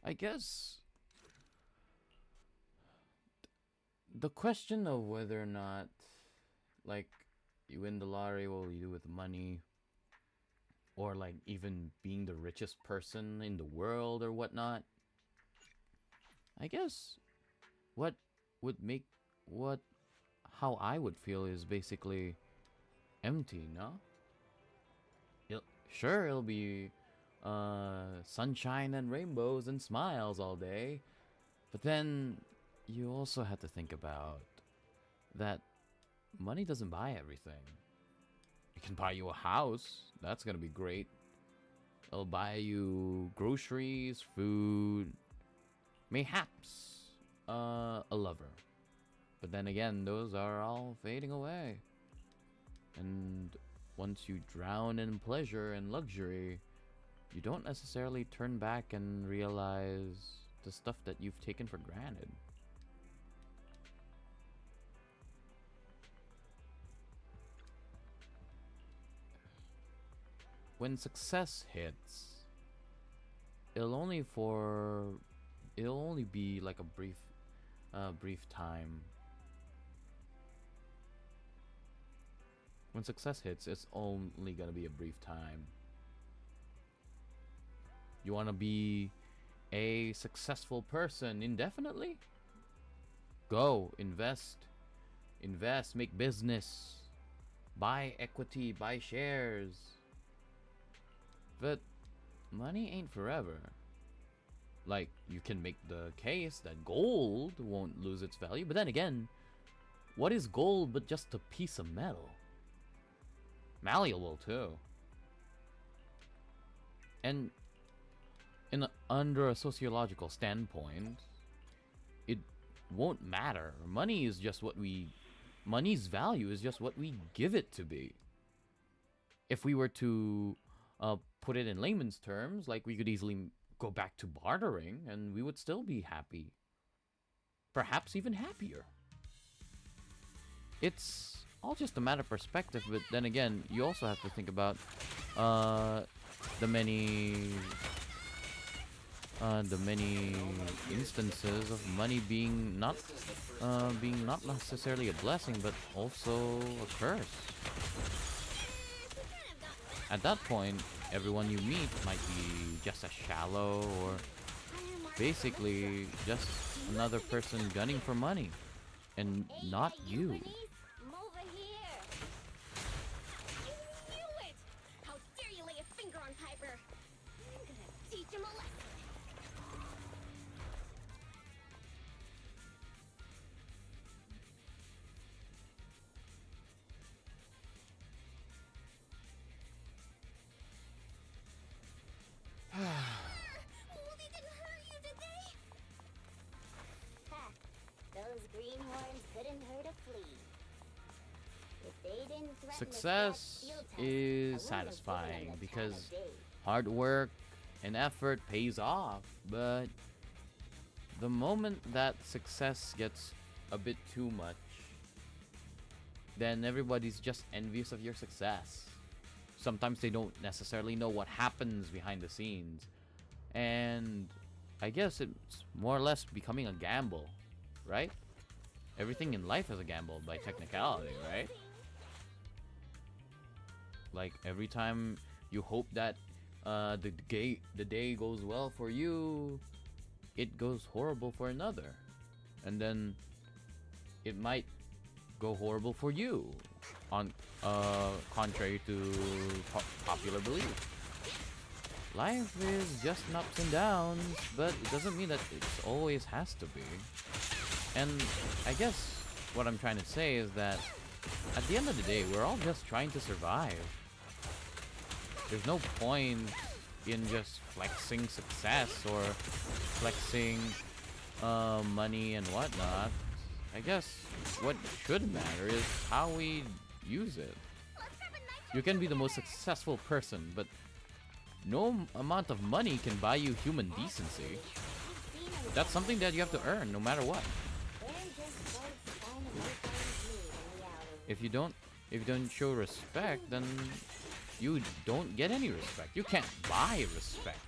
I guess the question of whether or not, like, you win the lottery, what will you do with the money? Or, like, even being the richest person in the world or whatnot. I guess what would make what how I would feel is basically empty, no? Sure, it'll be sunshine and rainbows and smiles all day, but then you also have to think about that money doesn't buy everything. It can buy you a house. That's gonna be great. It'll buy you groceries, food, mayhaps a lover. But then again, those are all fading away. And once you drown in pleasure and luxury, you don't necessarily turn back and realize the stuff that you've taken for granted. When success hits, it'll only be like a brief time. When success hits, it's only gonna be a brief time. You wanna be a successful person indefinitely? Go, invest, make business, buy equity, buy shares. But money ain't forever. Like, you can make the case that gold won't lose its value, but then again, what is gold but just a piece of metal? Malleable too. And under a sociological standpoint, it won't matter. Money's value is just what we give it to be. If we were to put it in layman's terms, like, we could easily go back to bartering and we would still be happy. Perhaps even happier. It's all just a matter of perspective, but then again, you also have to think about the many instances of money being not necessarily a blessing, but also a curse. At that point, everyone you meet might be just as shallow or basically just another person gunning for money, and not you. Teach him a lesson. They didn't hurt you, did they? Ha! Those greenhorns couldn't hurt a flea. If they didn't threaten Success is satisfying because hard work and effort pays off, but the moment that success gets a bit too much, then everybody's just envious of your success. Sometimes they don't necessarily know what happens behind the scenes, and I guess it's more or less becoming a gamble, right? Everything in life is a gamble by technicality, right? Like, every time you hope that the day goes well for you, it goes horrible for another, and then it might go horrible for you, on contrary to popular belief. Life is just ups and downs, but it doesn't mean that it always has to be. And I guess what I'm trying to say is that at the end of the day, we're all just trying to survive. There's no point in just flexing success or flexing money and whatnot. I guess what should matter is how we use it. You can be the most successful person, but no amount of money can buy you human decency. That's something that you have to earn no matter what. If you don't show respect, then you don't get any respect. You can't buy respect.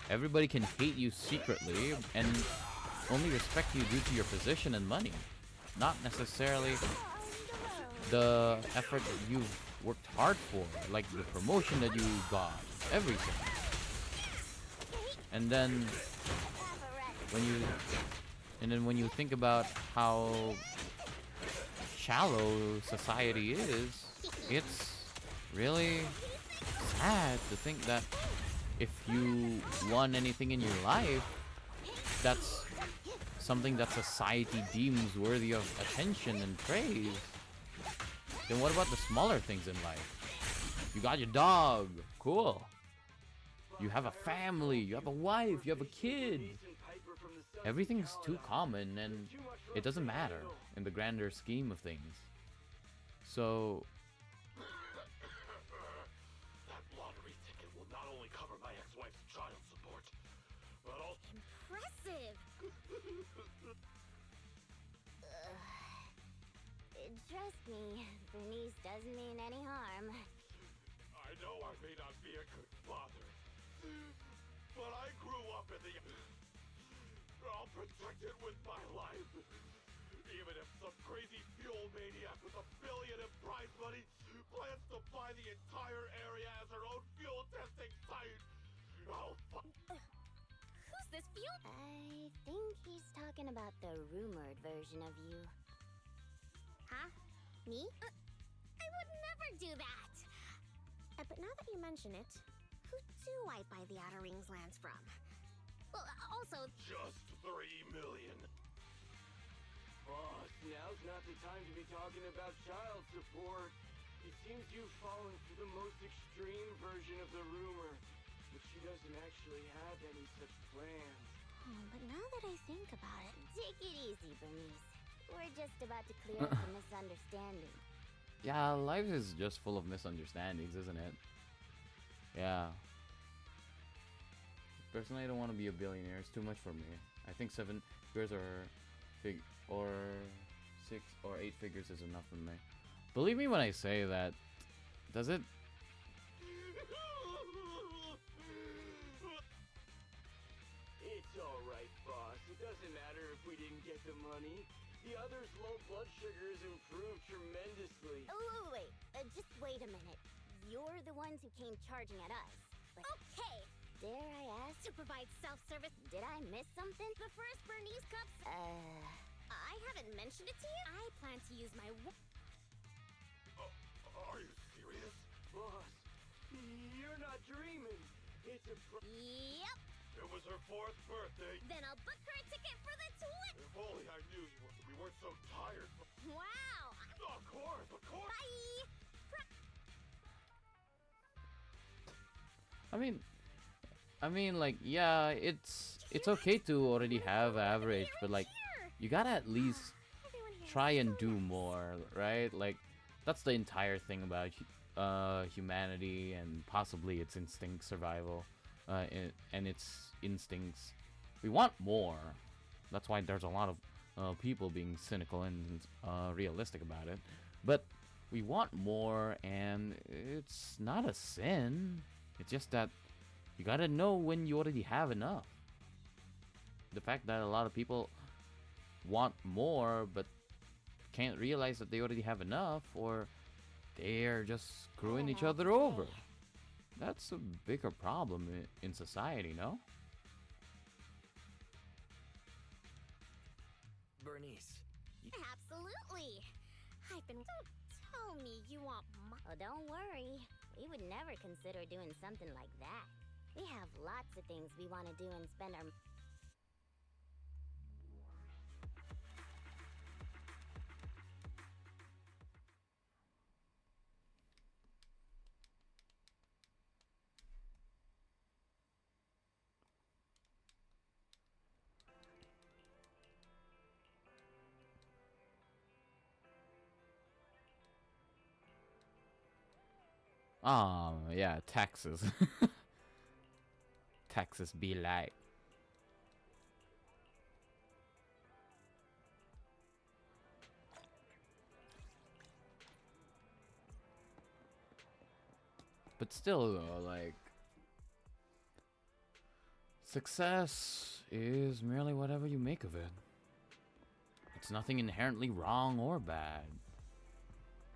Everybody can hate you secretly and only respect you due to your position and money, not necessarily the effort that you've worked hard for, like the promotion that you got, everything. And then when you think about how shallow society is, it's really sad to think that if you won anything in your life, that's something that society deems worthy of attention and praise. Then what about the smaller things in life? You got your dog, cool. You have a family, you have a wife, you have a kid. Everything's too common and it doesn't matter in the grander scheme of things. So that lottery ticket will not only cover my ex-wife's child support, but also Impressive! Trust me, Burnice doesn't mean any harm. I know I may not be a good father, but I grew up in the... I'll protect it with my life. Even if some crazy fuel maniac with $1 billion in prize money plans to buy the entire area as her own fuel testing site, I'll Who's this fuel? I think he's talking about the rumored version of you. Huh? Me? I would never do that! But now that you mention it, who do I buy the Outer Rings lands from? Well, also... just $3 million. Boss, now's not the time to be talking about child support. It seems you've fallen for the most extreme version of the rumor, but she doesn't actually have any such plans. But now that I think about it... Take it easy, Burnice. We're just about to clear up the misunderstanding. yeah, life is just full of misunderstandings, isn't it? Yeah. Personally, I don't want to be a billionaire. It's too much for me. I think 7 figures or 6 or 8 figures is enough for me. Believe me when I say that. Does it? It's alright, boss. It doesn't matter if we didn't get the money. The other's low blood sugar has improved tremendously. Oh, wait. Just wait a minute. You're the ones who came charging at us. But okay. Dare I ask? To provide self-service. Did I miss something? The first Burnice cups? I haven't mentioned it to you. I plan to use my... Are you serious? Boss, you're not dreaming. It's a Yep. It was her 4th birthday. Then I'll book her a ticket for the twin. If only I knew we weren't so tired. Wow. Of course, of course. Bye. I mean, like, yeah, it's okay to already have average, but like, you gotta at least try and do more, right? Like, that's the entire thing about humanity and possibly its instinct survival, and its instincts. We want more. That's why there's a lot of people being cynical and realistic about it. But we want more, and it's not a sin. It's just that you gotta know when you already have enough. The fact that a lot of people want more but can't realize that they already have enough, or they're just screwing each other over. That's a bigger problem in society, no? Burnice. Absolutely. I've been... Don't tell me you want Oh, don't worry. We would never consider doing something like that. We have lots of things we want to do and spend our... Yeah, taxes. Taxes be like. But still, though, like, Success is merely whatever you make of it. It's nothing inherently wrong or bad.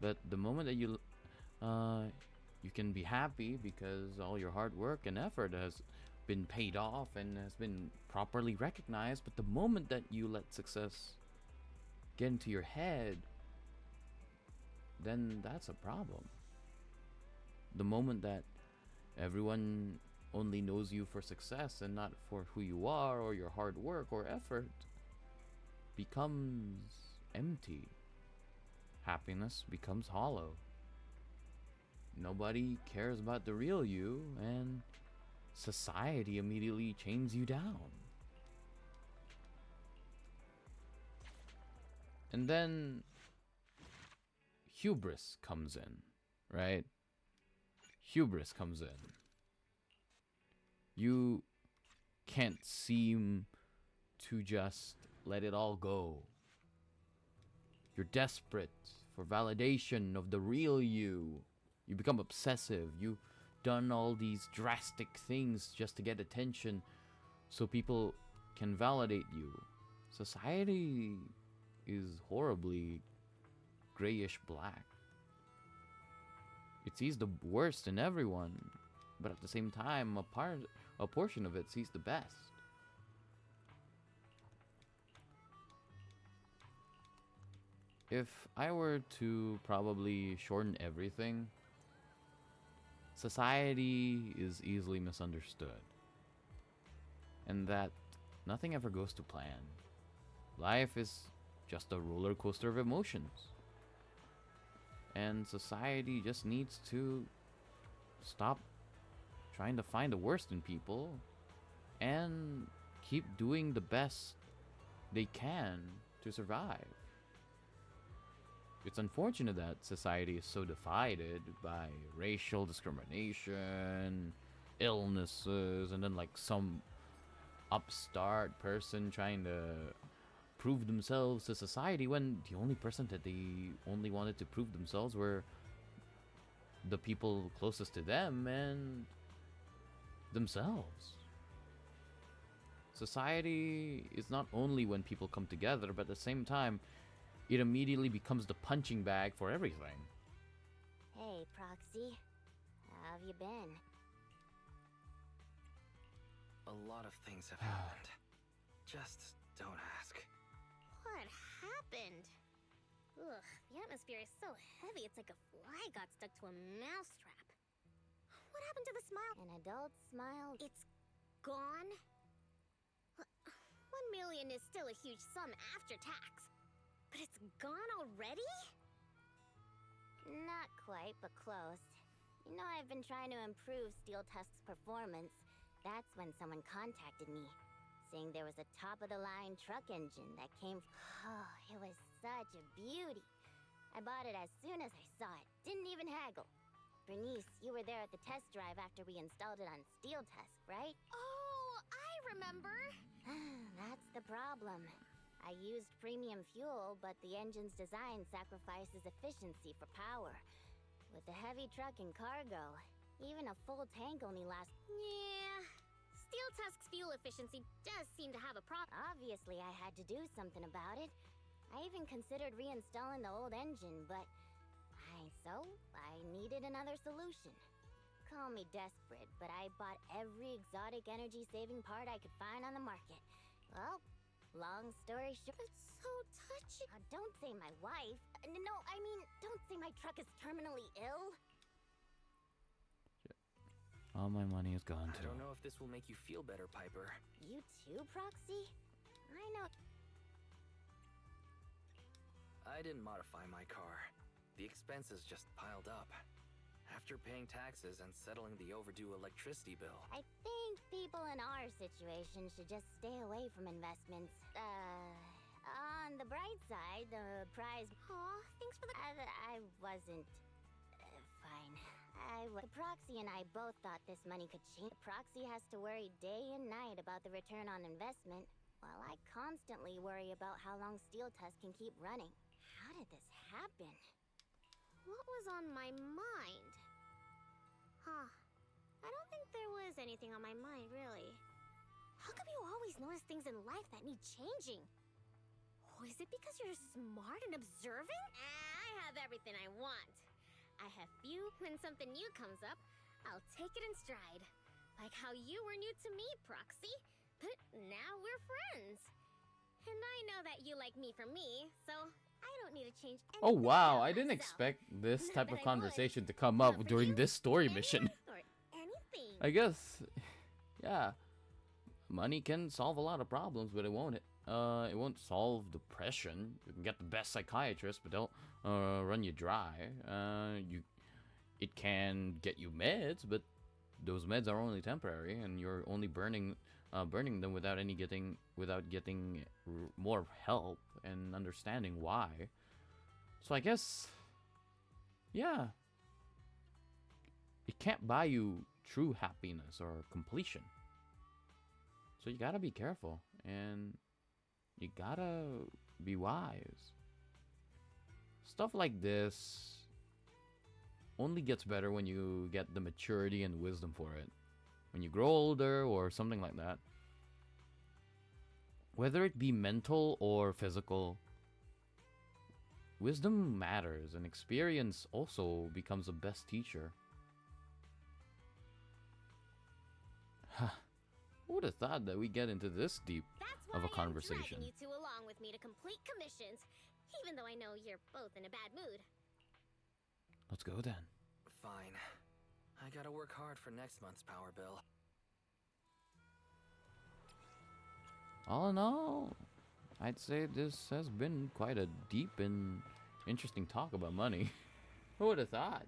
But the moment that you can be happy because all your hard work and effort has been paid off and has been properly recognized, but the moment that you let success get into your head, then that's a problem. The moment that everyone only knows you for success and not for who you are or your hard work or effort becomes empty. Happiness becomes hollow. Nobody cares about the real you, and society immediately chains you down. And then hubris comes in, right? Hubris comes in. You can't seem to just let it all go. You're desperate for validation of the real you. You become obsessive. You've done all these drastic things just to get attention so people can validate you. Society is horribly grayish black. It sees the worst in everyone, but at the same time, a portion of it sees the best. If I were to probably shorten everything, society is easily misunderstood. And that nothing ever goes to plan. Life is just a roller coaster of emotions. And society just needs to stop trying to find the worst in people and keep doing the best they can to survive. It's unfortunate that society is so divided by racial discrimination, illnesses, and then like some upstart person trying to prove themselves to society when the only person that they only wanted to prove themselves were the people closest to them and themselves. Society is not only when people come together, but at the same time, it immediately becomes the punching bag for everything. Hey, Proxy. How have you been? A lot of things have happened. Just don't ask. What happened? Ugh, the atmosphere is so heavy, it's like a fly got stuck to a mousetrap. What happened to the smile? An adult smile? It's gone? 1 million is still a huge sum after tax. But it's gone already? Not quite, but close. You know, I've been trying to improve Steel Tusk's performance. That's when someone contacted me, saying there was a top-of-the-line truck engine that came... Oh, it was such a beauty. I bought it as soon as I saw it. Didn't even haggle. Burnice, you were there at the test drive after we installed it on Steel Tusk, right? Oh, I remember. That's the problem. I used premium fuel, but the engine's design sacrifices efficiency for power. With the heavy truck and cargo, even a full tank only lasts... Yeah, Steel Tusk's fuel efficiency does seem to have a problem. Obviously, I had to do something about it. I even considered reinstalling the old engine, but... I needed another solution. Call me desperate, but I bought every exotic energy-saving part I could find on the market. Well... long story short... It's so touching. Don't say my wife. No, I mean, don't say my truck is terminally ill. All my money is gone I too. don't know if this will make you feel better, Piper. You too, Proxy? I know... I didn't modify my car. The expenses just piled up. After paying taxes and settling the overdue electricity bill. I think people in our situation should just stay away from investments. On the bright side, the prize... Aw, thanks for the... I wasn't... fine. The Proxy and I both thought this money could change. The Proxy has to worry day and night about the return on investment, while I constantly worry about how long Steel Tusk can keep running. How did this happen? What was on my mind? Huh. I don't think there was anything on my mind, really. How come you always notice things in life that need changing? Or is it because you're smart and observant? I have everything I want. I have few. When something new comes up, I'll take it in stride. Like how you were new to me, Proxy. But now we're friends. And I know that you like me for me, so I don't need to change anything. Oh wow, about I didn't myself. expect this Not type that of I would. conversation to come Not up for during you, this story anyone, mission. Or anything. I guess, yeah, money can solve a lot of problems, but it won't solve depression. You can get the best psychiatrist, but they'll run you dry. It can get you meds, but those meds are only temporary, and you're only burning them without getting more help and understanding why. So I guess, yeah, it can't buy you true happiness or completion. So you gotta be careful, and you gotta be wise. Stuff like this only gets better when you get the maturity and wisdom for it. When you grow older or something like that. Whether it be mental or physical, wisdom matters, and experience also becomes the best teacher. Who would have thought that we get into this deep That's why of a I'm conversation? dragging you two along with me to complete commissions, even though I know you're both in a bad mood. Let's go then. Fine. I gotta work hard for next month's power bill. All in all, I'd say this has been quite a deep and interesting talk about money. Who would have thought?